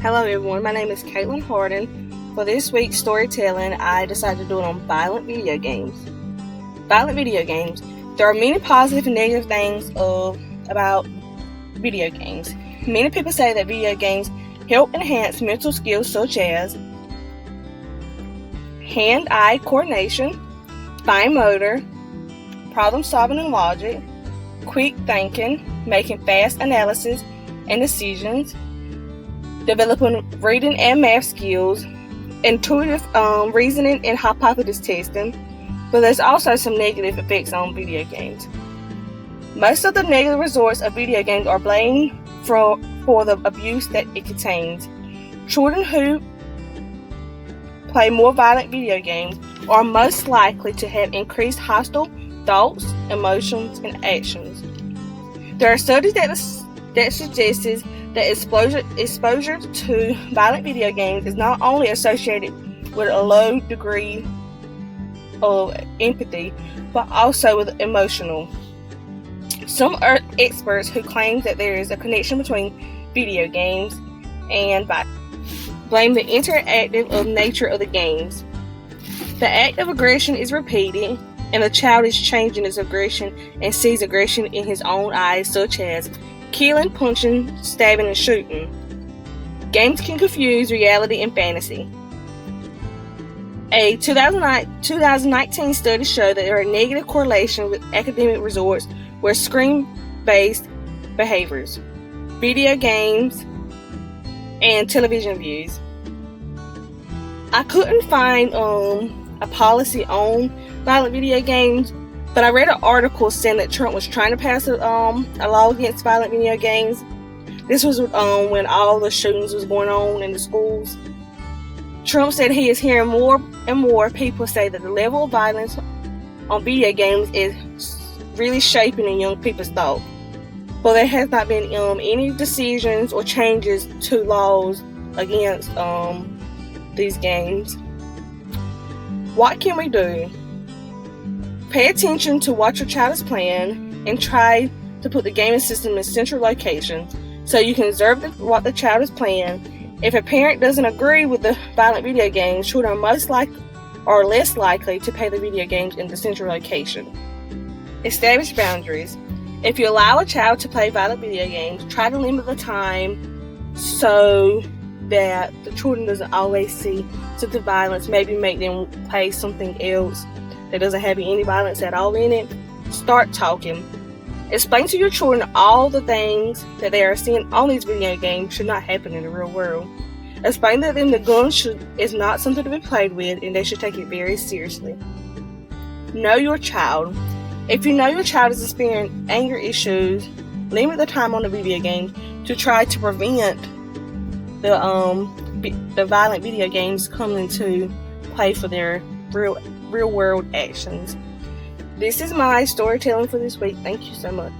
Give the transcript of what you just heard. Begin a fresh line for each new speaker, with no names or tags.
Hello everyone, my name is Caitlin Harden. For this week's storytelling, I decided to do it on violent video games. Violent video games. There are many positive and negative things about video games. Many people say that video games help enhance mental skills such as hand-eye coordination, fine motor, problem solving and logic, quick thinking, making fast analysis and decisions, developing reading and math skills, intuitive reasoning and hypothesis testing, but there's also some negative effects on video games. Most of the negative results of video games are blamed for the abuse that it contains. Children who play more violent video games are most likely to have increased hostile thoughts, emotions, and actions. There are studies that suggest that exposure to violent video games is not only associated with a low degree of empathy, but also with emotional. Some experts who claim that there is a connection between video games and violence blame the interactive nature of the games. The act of aggression is repeated, and the child is changing his aggression and sees aggression in his own eyes, such as killing, punching, stabbing, and shooting. Games can confuse reality and fantasy. A 2019 study showed that there are negative correlations with academic results where screen-based behaviors, video games, and television views. I couldn't find a policy on violent video games, but I read an article saying that Trump was trying to pass a law against violent video games. This was when all the shootings was going on in the schools. Trump said he is hearing more and more people say that the level of violence on video games is really shaping in young people's thought. But there has not been any decisions or changes to laws against these games. What can we do? Pay attention to what your child is playing and try to put the gaming system in central locations so you can observe what the child is playing. If a parent doesn't agree with the violent video games, children are less likely to play the video games in the central location. Establish boundaries. If you allow a child to play violent video games, try to limit the time so that the children doesn't always see such violence. Maybe make them play something else that doesn't have any violence at all in it. Start talking. Explain to your children all the things that they are seeing on these video games should not happen in the real world. Explain to them the gun is not something to be played with and they should take it very seriously. Know your child. If you know your child is experiencing anger issues, limit the time on the video games to try to prevent the violent video games coming into play for their real world actions. This is my storytelling for this week. Thank you so much.